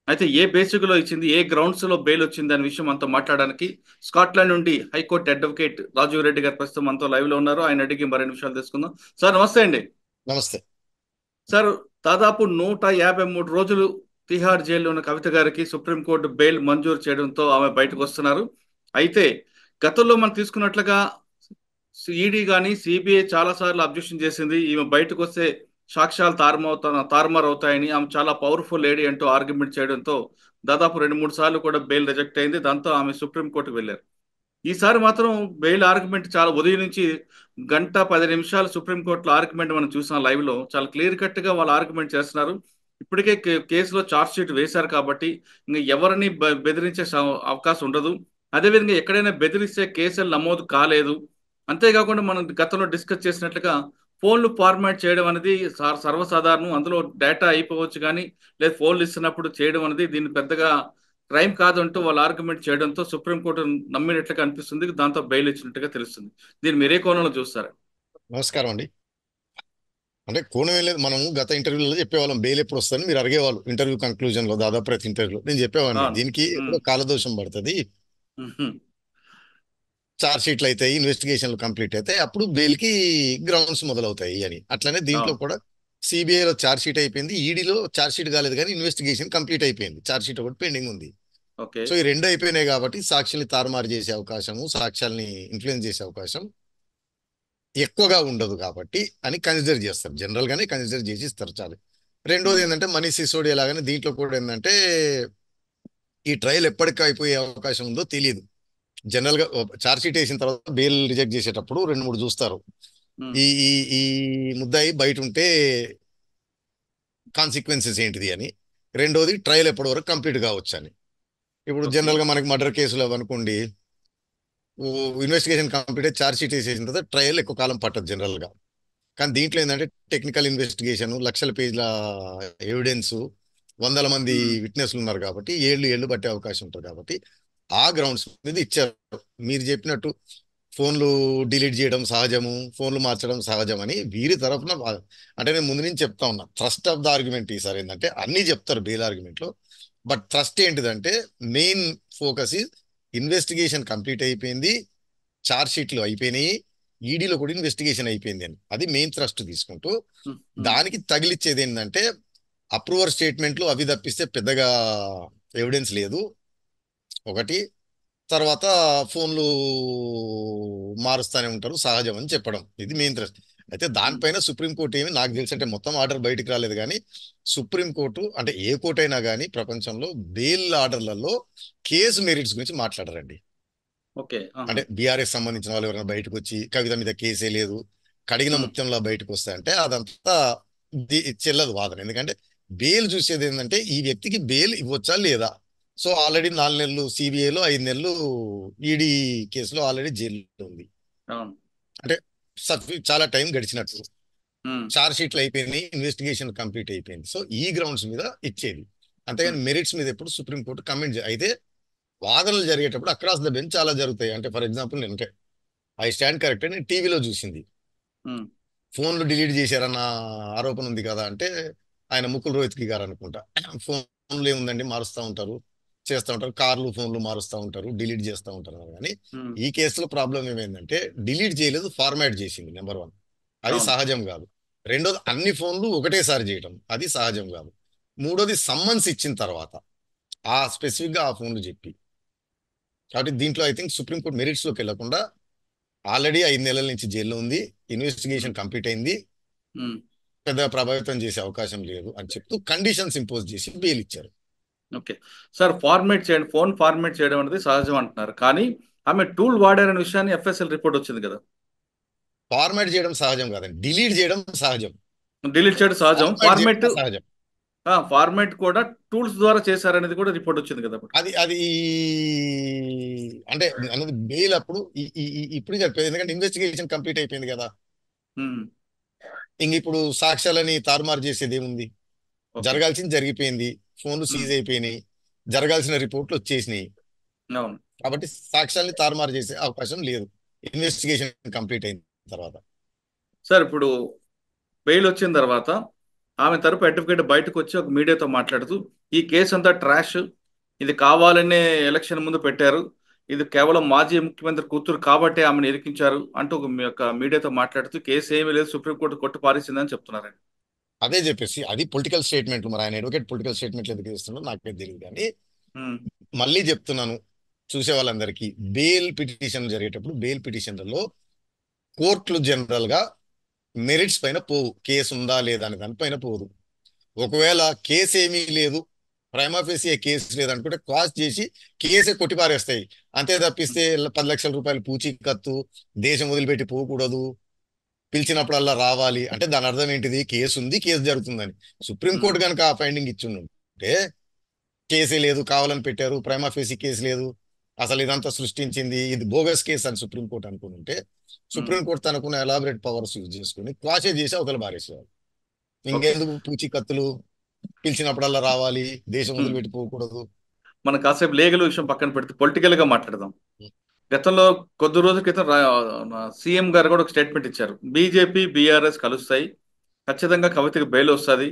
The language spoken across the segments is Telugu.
అయితే ఏ బేసిక్లో ఇచ్చింది, ఏ గ్రౌండ్స్లో బెయిల్ వచ్చింది అనే విషయం మనతో మాట్లాడడానికి స్కాట్లాండ్ నుండి హైకోర్టు అడ్వకేట్ రాజీవ్ రెడ్డి గారు ప్రస్తుతం మనతో లైవ్లో ఉన్నారు. ఆయన అడిగి మరిన్ని విషయాలు తెలుసుకుందాం. సార్ నమస్తే అండి. నమస్తే. సార్, దాదాపు 153 రోజులు తిహార్ జైల్లో ఉన్న కవిత గారికి సుప్రీంకోర్టు బెయిల్ మంజూరు చేయడంతో ఆమె బయటకు వస్తున్నారు. అయితే గతంలో మనం తీసుకున్నట్లుగా ఈడీ కానీ సిబిఐ చాలా సార్లు అబ్జెక్షన్ చేసింది. ఈమె బయటకు వస్తే సాక్ష్యాలు తారుమారు అవుతాయని, ఆమె చాలా పవర్ఫుల్ లేడీ అంటూ ఆర్గ్యుమెంట్ చేయడంతో దాదాపు 2-3 సార్లు కూడా బెయిల్ రిజెక్ట్ అయింది. దాంతో ఆమె సుప్రీంకోర్టుకు వెళ్ళారు. ఈసారి మాత్రం బెయిల్ ఆర్గ్యుమెంట్ చాలా ఉదయం నుంచి 1 గంట 10 నిమిషాలు సుప్రీంకోర్టులో ఆర్గ్యుమెంట్ మనం చూసాం. లైవ్ లో చాలా క్లియర్ కట్ గా వాళ్ళు ఆర్గ్యుమెంట్ చేస్తున్నారు. ఇప్పటికే కేసులో చార్జ్ షీట్ వేశారు కాబట్టి ఇంకా ఎవరిని బెదిరించే అవకాశం ఉండదు. అదేవిధంగా ఎక్కడైనా బెదిరిస్తే కేసులు నమోదు కాలేదు. అంతేకాకుండా మనం గతంలో డిస్కస్ చేసినట్లుగా ఫోన్లు ఫార్మాట్ చేయడం అనేది సర్వసాధారణం. అందులో డేటా అయిపోవచ్చు కానీ, లేదా ఫోన్లు ఇస్తున్నప్పుడు చేయడం అనేది దీన్ని పెద్దగా క్రైమ్ కాదంటూ వాళ్ళు ఆర్గ్యుమెంట్ చేయడంతో సుప్రీంకోర్టు నమ్మినట్లుగా అనిపిస్తుంది. దాంతో బెయిల్ ఇచ్చినట్టుగా తెలుస్తుంది. దీన్ని మీరే కోణంలో చూస్తారు? నమస్కారం అండి. అంటే కోణం ఏం లేదు. మనం గత ఇంటర్వ్యూలో చెప్పేవాళ్ళం బెయిల్ ఎప్పుడు వస్తుందని మీరు అడిగేవాళ్ళు. ఇంటర్వ్యూ కంక్లూజన్ లో దాదాపు ప్రతి ఇంటర్వ్యూలో నేను చెప్పేవాడిని అవును. దీనికి ఉమ్, ఎప్పుడో కాలదోషం పడుతుంది. ఉహుం. చార్జ్ షీట్లు అవుతాయి, ఇన్వెస్టిగేషన్లు కంప్లీట్ అవుతాయి, అప్పుడు బెయిల్ కి గ్రౌండ్స్ మొదలవుతాయి అని. అట్లనే దీంట్లో అవును. కూడా సిబిఐలో చార్జ్ షీట్ అయిపోయింది, ఈడీలో చార్జ్ షీట్ కాలేదు కానీ ఇన్వెస్టిగేషన్ కంప్లీట్ అయిపోయింది, చార్జ్ షీట్ ఒకటి పెండింగ్ ఉంది. ఓకే. సో ఈ రెండు అయిపోయినాయి కాబట్టి సాక్షుల్ని తారుమారు చేసే అవకాశము, సాక్ష్యాల్ని ఇన్ఫ్లుయెన్స్ చేసే అవకాశం ఎక్కువగా ఉండదు కాబట్టి అని కన్సిడర్ చేస్తారు. జనరల్ గానే కన్సిడర్ చేసి ఇస్తారు చాలు. రెండోది ఉమ్, ఏంటంటే మనీష్ సిసోడియా లాగానే దీంట్లో కూడా ఏంటంటే ఈ ట్రయల్ ఎప్పటికి అయిపోయే అవకాశం ఉందో తెలియదు. జనరల్ గా చార్జ్ షీట్ వేసిన తర్వాత బెయిల్ రిజెక్ట్ చేసేటప్పుడు రెండు మూడు చూస్తారు. ఉమ్, ఈ ఈ ఈ ముద్దాయి బయట ఉంటే కాన్సిక్వెన్సెస్ ఏంటిది అని. రెండోది ట్రయల్ ఎప్పటి వరకు కంప్లీట్ కావచ్చు అని. ఇప్పుడు ఓకే. జనరల్ గా మనకి మర్డర్ కేసులు అనుకోండి, ఇన్వెస్టిగేషన్ కంప్లీట్ అయ్యి చార్జ్ షీట్ వేసేసిన తర్వాత ట్రయల్ ఎక్కువ కాలం పట్టదు జనరల్ గా. కానీ దీంట్లో ఏంటంటే టెక్నికల్ ఇన్వెస్టిగేషన్, లక్షల పేజీల ఎవిడెన్స్, వందల మంది ఉమ్, విట్నెస్లు ఉన్నారు కాబట్టి ఏళ్ళు ఏళ్ళు పట్టే అవకాశం ఉంటుంది కాబట్టి ఆ గ్రౌండ్స్ మీద ఇచ్చారు. మీరు చెప్పినట్టు ఫోన్లు డిలీట్ చేయడం సహజము, ఫోన్లు మార్చడం సహజం అని వీరి తరఫున అంటే నేను ముందు నుంచి చెప్తా ఉన్నా. ట్రస్ట్ ఆఫ్ ద ఆర్గ్యుమెంట్ ఈసారి ఏంటంటే అన్ని చెప్తారు బెయిల్ ఆర్గ్యుమెంట్ లో, బట్ ట్రస్ట్ ఏంటిదంటే మెయిన్ ఫోకస్ ఇన్వెస్టిగేషన్ కంప్లీట్ అయిపోయింది, చార్జ్ షీట్లు అయిపోయినాయి, ఈడీలో కూడా ఇన్వెస్టిగేషన్ అయిపోయింది అని అది మెయిన్ థ్రస్ట్ తీసుకుంటూ ఉమ్, ఉమ్, దానికి తగిలిచ్చేది ఏంటంటే అప్రూవర్ స్టేట్మెంట్లు అవి తప్పిస్తే పెద్దగా ఎవిడెన్స్ లేదు ఒకటి. తర్వాత ఫోన్లు మారుస్తూనే ఉంటారు సహజం అని చెప్పడం, ఇది మెయిన్ థ్రస్ట్. అయితే ఉమ్. దానిపైన సుప్రీంకోర్టు ఏమి నాకు తెలిసి అంటే మొత్తం ఆర్డర్ బయటికి రాలేదు కానీ సుప్రీంకోర్టు అంటే ఏ కోర్టు అయినా కానీ ప్రపంచంలో బెయిల్ ఆర్డర్లలో కేసు మెరిట్స్ గురించి మాట్లాడరండి. ఓకే. ఆహా. అంటే బీఆర్ఎస్ సంబంధించిన వాళ్ళు ఎవరైనా బయటకు వచ్చి కవిత మీద కేసే లేదు, కడిగిన ఉమ్, ముత్యంలో బయటకు వస్తాయంటే అదంతా చెల్లదు వాదన. ఎందుకంటే బెయిల్ చూసేది ఏంటంటే ఈ వ్యక్తికి బెయిల్ ఇవ్వచ్చా లేదా. సో ఆల్రెడీ 4 నెలలు సిబిఐలో, 5 నెలలు ఈడీ కేసులో ఆల్రెడీ జైల్లో ఉంది. అవును. అంటే చాలా టైం గడిచినట్టు, ఉమ్, చార్జ్ షీట్లు అయిపోయినాయి, ఇన్వెస్టిగేషన్ కంప్లీట్ అయిపోయింది. సో ఈ గ్రౌండ్స్ మీద ఇచ్చేది. ఉమ్, అంతేగాని మెరిట్స్ మీద ఎప్పుడు సుప్రీంకోర్టు కమెంట్ అయితే వాదనలు జరిగేటప్పుడు అక్రాస్ ద బెంచ్ చాలా జరుగుతాయి. అంటే ఫర్ ఎగ్జాంపుల్ నేను ఐ స్టాండ్ కరెక్ట్ నేను టీవీలో చూసింది. ఉమ్, ఫోన్లు డిలీట్ చేశారన్న ఆరోపణ ఉంది కదా అంటే ఆయన ముకుల్ రోహిత్కి గారు అనుకుంటా. ఫోన్లు ఏముందండి మారుస్తూ ఉంటారు, చేస్తూ ఉంటారు, కార్లు ఫోన్లు మారుస్తూ ఉంటారు, డిలీట్ చేస్తూ ఉంటారు కానీ ఉమ్, ఈ కేసులో ప్రాబ్లం ఏమైందంటే డిలీట్ చేయలేదు, ఫార్మాట్ చేసింది నెంబర్ వన్, అది అవును. సహజం కాదు. రెండోది అన్ని ఫోన్లు ఒకటేసారి చేయటం, అది సహజం కాదు. మూడోది సమ్మన్స్ ఇచ్చిన తర్వాత ఆ స్పెసిఫిక్ గా ఆ ఫోన్లు చెప్పి. కాబట్టి దీంట్లో ఐ థింక్ సుప్రీంకోర్టు మెరిట్స్ లోకి వెళ్లకుండా ఆల్రెడీ 5 నెలల నుంచి జైల్లో ఉంది, ఉమ్, ఇన్వెస్టిగేషన్ కంప్లీట్ అయింది, ఉమ్. పెద్దగా ప్రభావితం చేసే అవకాశం లేదు అని చెప్తూ కండిషన్స్ ఇంపోజ్ చేసి బెయిల్ ఇచ్చారు. ఓకే. సార్, ఫార్మేట్ చేయండి, ఫోన్ ఫార్మేట్ చేయడం అనేది సహజం అంటున్నారు. కానీ ఆమె టూల్ వాడారనే విషయాన్ని ఎఫ్ఎస్ఎల్ రిపోర్ట్ వచ్చింది కదా. ఫార్మాట్ చేయడం సహజం కాదండి, డిలీట్ చేయడం సహజం. డిలీట్ చేయడం సహజం. ఫార్మాట్ ఫార్మేట్ చేయడం సహజం. ఫార్మేట్ కూడా టూల్స్ ద్వారా చేశారనేది కూడా రిపోర్ట్ వచ్చింది కదా అప్పుడు. అది అది అంటే అన్నది బెయిల్ అప్పుడు ఇప్పుడు చెప్పేది ఎందుకంటే ఇన్వెస్టిగేషన్ కంప్లీట్ అయిపోయింది కదా. ఉమ్, ఇంక ఇప్పుడు సాక్ష్యాలని తారుమారు చేసేది ఏముంది. ఓకే. జరగాల్సింది జరిగిపోయింది, ఫోన్లు ఉమ్, సీజ్ అయిపోయినాయి, జరగాల్సిన రిపోర్ట్లు వచ్చేసినాయి. అవును. కాబట్టి సాక్ష్యాల్ని తారుమారు చేసే అవకాశం లేదు ఇన్వెస్టిగేషన్ కంప్లీట్ అయిన తర్వాత. సార్, ఇప్పుడు బెయిల్ వచ్చిన తర్వాత ఆమె తరపు అడ్వకేట్ బయటకు వచ్చి ఒక మీడియాతో మాట్లాడుతూ ఈ కేసు అంతా ట్రాష్, ఇది కావాలనే ఎలక్షన్ ముందు పెట్టారు, ఇది కేవలం మాజీ ముఖ్యమంత్రి కూతురు కాబట్టి ఆమెను ఇరికించారు అంటూ మీ యొక్క మీడియాతో మాట్లాడుతూ కేసు ఏమీ లేదు, సుప్రీంకోర్టు కొట్టు పారేసిందని చెప్తున్నారండి. అదే చెప్పేసి అది పొలిటికల్ స్టేట్మెంట్లు. మరి ఆయన అడ్వకేట్ పొలిటికల్ స్టేట్మెంట్లు ఎందుకు ఇస్తున్నారో నాకే తెలియదు. కానీ ఉమ్, మళ్ళీ చెప్తున్నాను చూసే వాళ్ళందరికీ, బెయిల్ పిటిషన్ జరిగేటప్పుడు బెయిల్ పిటిషన్లలో కోర్టులు జనరల్ గా మెరిట్స్ పైన పోవు, కేసు ఉందా లేదా అనే దానిపైన పోదు. ఒకవేళ కేసు ఏమీ లేదు, ప్రైమా ఫేసి కేసు లేదనుకుంటే క్వాష్ చేసి కేసే కొట్టిపారేస్తాయి. అంతే తప్పిస్తే 10 లక్షల రూపాయలు పూచీకత్తు, దేశం వదిలిపెట్టి పోకూడదు, పిలిచినప్పుడల్లా రావాలి అంటే దాని అర్థం ఏంటిది? కేసు ఉంది, కేసు జరుగుతుందని. ఉమ్, సుప్రీంకోర్టు కనుక ఆ ఫైండింగ్ ఇచ్చిందంటే కేసే లేదు, కావాలని పెట్టారు, ప్రైమా ఫేసి కేసు లేదు, అసలు ఇదంతా సృష్టించింది ఇది బోగస్ కేసు అని సుప్రీంకోర్టు అనుకుని ఉంటే, ఉమ్, సుప్రీంకోర్టు తనకున్న ఎలాబరేట్ పవర్స్ యూజ్ చేసుకుని క్వాషే చేసి అవతల బారేసేవారు. ఓకే. ఇంకెందుకు పూచీకత్తులు, పిలిచినప్పుడల్లా రావాలి, దేశం ఉమ్, వదిలిపెట్టి పోకూడదు. మనం కాసేపు లీగల్ విషయం పక్కన పెడితే పొలిటికల్ గా మాట్లాడదాం. గతంలో కొద్ది రోజుల క్రితం సీఎం గారు కూడా ఒక స్టేట్మెంట్ ఇచ్చారు, బీజేపీ బీఆర్ఎస్ కలుస్తాయి, ఖచ్చితంగా కవితకి బెయిల్ వస్తుంది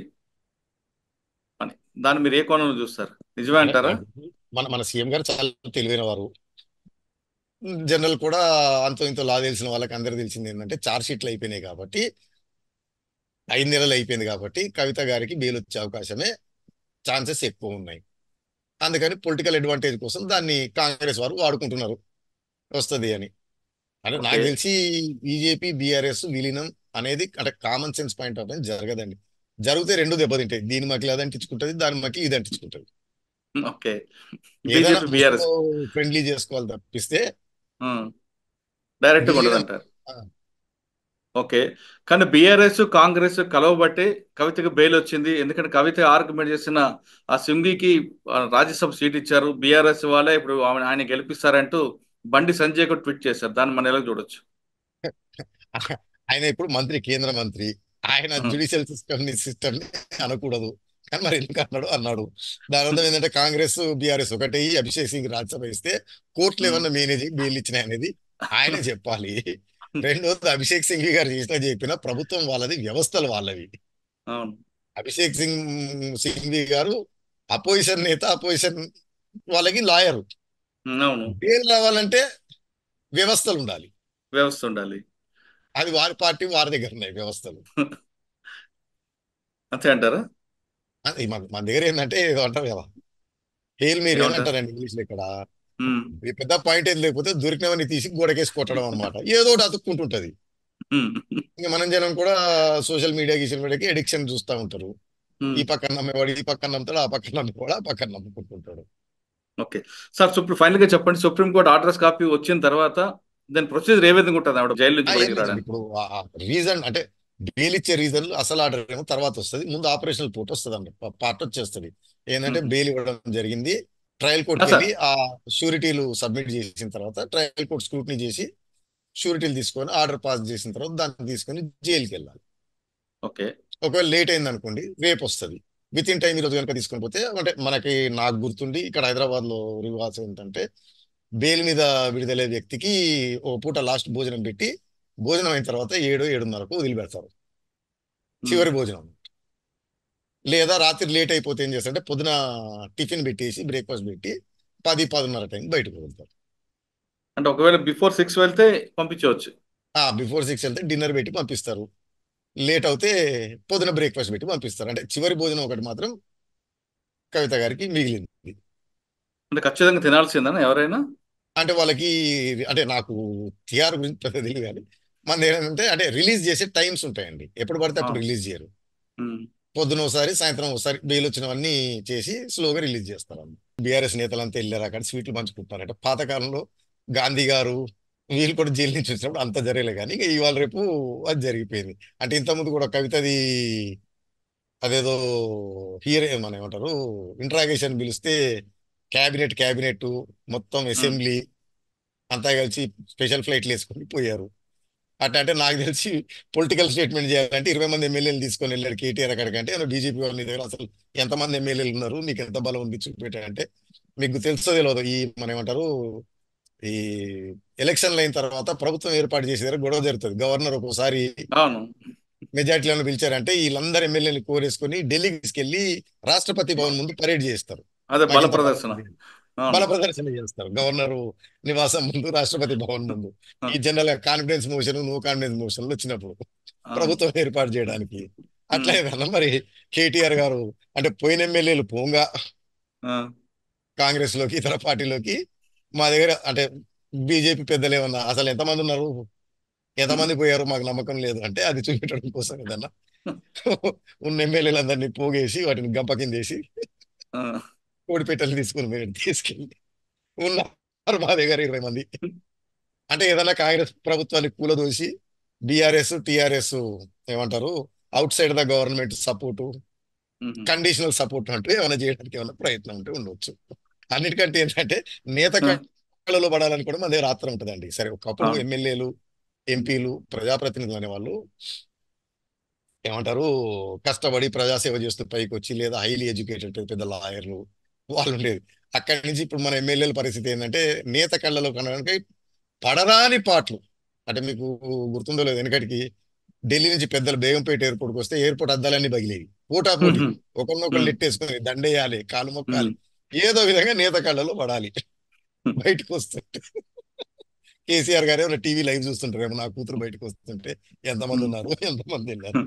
అని. దాన్ని మీరు ఏ కోణంలో చూస్తారు? నిజమే అంటే అంటారా? నాకు మన మన సీఎం గారు చాలా తెలివైన వారు. జనరల్ కూడా అంతో ఇంతో లా తెలిసిన వాళ్ళకి అందరూ తెలిసింది ఏంటంటే, చార్జ్ షీట్లు అయిపోయినాయి కాబట్టి, 5 నెలలు అయిపోయింది కాబట్టి కవిత గారికి బెయిల్ వచ్చే అవకాశమే ఛాన్సెస్ ఎక్కువ ఉన్నాయి. అందుకని పొలిటికల్ అడ్వాంటేజ్ కోసం దాన్ని కాంగ్రెస్ వారు వాడుకుంటున్నారు, వస్తుంది అని. అంటే ఓకే. నాకు తెలిసి బీజేపీ బీఆర్ఎస్ విలీనం అనేది అంటే common sense point of view జరగదండి. జరిగితే రెండు దెబ్బతింటాయి, దీని మకి అది అంటించుకుంటది, దాని మకి ఇది అంటించుకుంటది. ఓకే. ఏదైనా బీజేపీ ముసుగులో బీఆర్ఎస్ ఫ్రెండ్లీ చేసుకోవాలి తప్పిస్తే డైరెక్ట్గా ఉండదు విలీనం. అంటారు. ఆ, ఓకే. కానీ బీఆర్ఎస్ కాంగ్రెస్ కలవబట్టే కవితకు బెయిల్ వచ్చింది. ఎందుకంటే కవిత ఆర్గ్యుమెంట్ చేసిన ఆ సింగికి రాజ్యసభ సీట్ ఇచ్చారు, బీఆర్ఎస్ వాళ్ళే ఇప్పుడు ఆయన గెలిపిస్తారంటూ బండి సంజయ్ కూడా ట్వీట్ చేశారు. దాన్ని మనం ఎలా చూడొచ్చు? ఆయన ఇప్పుడు మంత్రి, కేంద్ర మంత్రి. ఆయన ఉమ్, జ్యుడిషియల్ సిస్టమ్ అనకూడదు, కానీ మరి ఎందుకు అన్నాడు అన్నాడు. దాని అర్థం ఏంటంటే కాంగ్రెస్ బీఆర్ఎస్ ఒకటి, అభిషేక్ సింగ్ రాజ్యసభ ఇస్తే కోర్టులు ఉమ్. ఏమన్నా మేనేజ్ బెయిల్ ఇచ్చినాయి అనేది ఆయనే చెప్పాలి. రెండోది, అభిషేక్ సింగ్ గారు చేసినా చెప్పినా ప్రభుత్వం వాళ్ళది, వ్యవస్థలు వాళ్ళవి. అవును. అభిషేక్ సింఘ్వి గారు అపోజిషన్ నేత, అపోజిషన్ వాళ్ళకి లాయరు. అవును. బెయిల్ రావాలంటే వ్యవస్థలు ఉండాలి. వ్యవస్థ ఉండాలి. అది వారి పార్టీ వారి దగ్గర ఉన్నాయి వ్యవస్థలు. అంతే అంటారా? అది మన దగ్గర ఏంటంటే ఏదో అంటారు కదా, హెయిల్ మేరీ అని ఏమంటారు? అంటారండి ఇంగ్లీష్ లో. ఇక్కడ ఉమ్, ఈ పెద్ద పాయింట్ ఏం లేకపోతే దొరికినవన్నీ తీసి గోడకేసి కొట్టడం అనమాట, ఏదో ఒకటి అతుక్కుంటుంటది. ఉమ్, ఇంకా మనం జనం కూడా సోషల్ మీడియాకి ఎడిక్షన్ చూస్తూ ఉంటారు. ఉమ్. ఈ పక్కన నమ్మేవాడు ఈ పక్కన నమ్ముతాడు, ఆ పక్కన నమ్మేవాడు ఆ పక్కన నమ్ముకుంటుంటాడు. ఓకే. సార్, ఫైనల్ గా చెప్పండి, సుప్రీంకోర్టు ఆర్డర్స్ కాపీ వచ్చిన తర్వాత దాని ప్రొసీజర్ ఏ విధంగా ఉంటుంది ఆవిడ జైలు నుంచి ఏం బయటికి లేదండి, రావడానికి? ఇప్పుడు రీజన్ అంటే బెయిల్ ఇచ్చే రీజన్ అసలు ఆర్డర్ ఏమో తర్వాత వస్తుంది, ముందు ఆపరేషనల్ పోర్ట్ వస్తుంది అండి, పార్ట్ వచ్చేస్తుంది. ఏంటంటే ఉమ్. బెయిల్ ఇవ్వడం జరిగింది, ట్రయల్ కోర్టుకి సార్. వెళ్ళి ఆ షూరిటీలు సబ్మిట్ చేసిన తర్వాత ట్రయల్ కోర్ట్ స్క్రూటినీ చేసి షూరిటీలు తీసుకొని ఆర్డర్ పాస్ చేసిన తర్వాత దాన్ని తీసుకొని జైలుకి వెళ్ళాలి. ఓకే. ఒకవేళ లేట్ అయింది అనుకోండి, రేపు వస్తుంది. విత్ ఇన్ టైం ఈరోజు కనుక తీసుకొని పోతే, అంటే మనకి నాకు గుర్తుండి ఇక్కడ హైదరాబాద్ లో రివాజ్ ఏంటంటే, బెయిల్ మీద విడుదలయ్యే వ్యక్తికి ఓ పూట లాస్ట్ భోజనం పెట్టి, భోజనం అయిన తర్వాత 7, 7:30కు వదిలిపెడతారు, ఉమ్. చివరి భోజనం. లేదా రాత్రి లేట్ అయిపోతే ఏం చేస్తారంటే పొద్దున టిఫిన్ పెట్టేసి బ్రేక్ఫాస్ట్ పెట్టి 10, 10:30 టైం బయటకు వెళ్తారు. అంటే ఒకవేళ బిఫోర్ 6 వెళ్తే పంపించవచ్చు. బిఫోర్ 6 వెళ్తే డిన్నర్ పెట్టి పంపిస్తారు. లేట్ అవుతే పొద్దున బ్రేక్ఫాస్ట్ పెట్టి పంపిస్తారు. అంటే చివరి భోజనం ఒకటి మాత్రం కవిత గారికి మిగిలింది. అంటే ఖచ్చితంగా తినాల్సిందేనా ఎవరైనా? అంటే వాళ్ళకి, అంటే నాకు టిఆర్ గురించి పెద్ద తెలియదు కానీ, మన ఏంటంటే అంటే రిలీజ్ చేసే టైమ్స్ ఉంటాయండి, ఎప్పుడు పడితే ఆ. అప్పుడు రిలీజ్ చేయరు. ఉమ్. పొద్దున ఒకసారి, సాయంత్రం ఒకసారి బెయిల్ వచ్చినవన్నీ చేసి స్లోగా రిలీజ్ చేస్తారు. బీఆర్ఎస్ నేతలంతా వెళ్ళారు అక్కడ స్వీట్లు పంచుకుంటున్నారు. అంటే పాతకాలంలో గాంధీ గారు వీళ్ళు కూడా జైలు నుంచి వచ్చినప్పుడు అంత జరగలే, కానీ ఇక ఇవాళ రేపు అది జరిగిపోయింది. అంటే ఇంతకుముందు కూడా కవితది అదేదో మన ఏమంటారు, ఇంట్రాగేషన్ పిలిస్తే క్యాబినెట్ మొత్తం ఉమ్. అసెంబ్లీ అంతా కలిసి స్పెషల్ ఫ్లైట్లు వేసుకొని పోయారు. అట్లా అంటే నాకు తెలిసి పొలిటికల్ స్టేట్మెంట్ చేయాలంటే 20 మంది ఎమ్మెల్యేలు తీసుకొని వెళ్ళాడు కేటీఆర్ అక్కడికంటే, బీజేపీ వాళ్ళ మీ దగ్గర అసలు ఎంతమంది ఎమ్మెల్యేలు ఉన్నారు, మీకు ఎంత బలం ఉంది చూపెట్టాడంటే, మీకు తెలుసో తెలియదు, ఈ మన ఏమంటారు, ఈ ఎలక్షన్లు అయిన తర్వాత ప్రభుత్వం ఏర్పాటు చేసే దగ్గర గొడవ జరుగుతుంది. గవర్నర్ ఒక్కోసారి అవును. మెజార్టీలను పిలిచారంటే వీళ్ళందరూ ఎమ్మెల్యేలు కోరేసుకొని ఢిల్లీకి తీసుకెళ్లి రాష్ట్రపతి భవన్ ముందు పరేడ్ చేస్తారు. అదే నాకు బల ఇంత పవర్ ప్రదర్శన. ఉంది అని. అవును. బల ప్రదర్శన చేస్తారు గవర్నరు నివాసం ముందు, రాష్ట్రపతి భవన్ ముందు. ఆ, ఈ general confidence motion, no confidence మోషన్లు వచ్చినప్పుడు అవును. ప్రభుత్వం ఏర్పాటు చేయడానికి అట్లా ఉమ్, ఏదన్నా మరి కేటీఆర్ గారు అంటే పోయిన ఎమ్మెల్యేలు పోంగా ఆ, కాంగ్రెస్ లోకి ఇతర పార్టీలోకి మా దగ్గర అంటే బీజేపీ పెద్దలు ఏమన్నా అసలు ఎంతమంది ఉన్నారు, ఎంతమంది పోయారు మాకు నమ్మకం లేదు అంటే అది చూపించడం కోసం ఏదన్నా ఉన్న ఎమ్మెల్యేలందరినీ పోగేసి వాటిని గంప కిందేసి ఆ, కోడి పెట్టెలు తీసుకుని మీరు తీసుకెళ్ళి ఉన్నారు మా దగ్గర 20 మంది. అంటే ఏదైనా కాంగ్రెస్ ప్రభుత్వాన్ని కూలదోసి బీఆర్ఎస్ టిఆర్ఎస్ ఏమంటారు out side the government support, um, conditional support అంటూ ఏమైనా చేయడానికి ఏమైనా ప్రయత్నం ఉంటే ఉండొచ్చు. అన్నిటికంటే ఏంటంటే నేత ఆ, కళలో పడాలని కూడా మన దగ్గర ఆత్రం ఉంటుందండి. సరే ఒకప్పుడు అవును. ఎమ్మెల్యేలు, ఎంపీలు, ప్రజాప్రతినిధులు అనేవాళ్ళు ఏమంటారు కష్టపడి ప్రజాసేవ చేస్తూ పైకి వచ్చి లేదా హైలీ ఎడ్యుకేటెడ్ పెద్ద పెద్ద లాయర్లు వాళ్ళు ఉండేది. అక్కడి నుంచి ఇప్పుడు మన ఎమ్మెల్యేల పరిస్థితి ఏంటంటే నేత కళ్ళలో కనడానికి పడరాని పాటలు. అంటే మీకు గుర్తుందో లేదు వెనకటికి ఢిల్లీ నుంచి పెద్దలు బేగంపేట ఎయిర్పోర్ట్కి వస్తే ఎయిర్పోర్ట్ అద్దాలన్నీ పగిలేవి. పోటాపోటీ ఉమ్, ఒకరినొకరు ఉమ్, నెట్టేసుకొని దండేయాలి, కాలు మొక్కాలి, ఉమ్, ఏదో విధంగా నేత కళ్ళలో పడాలి. ఉమ్. బయటకు వస్తుంటే కేసీఆర్ గారు ఏమైనా టీవీ లైవ్ చూస్తుంటారేమో నా కూతురు బయటకు వస్తుంటే ఎంతమంది ఉన్నారు, ఎంతమంది ఉన్నారు.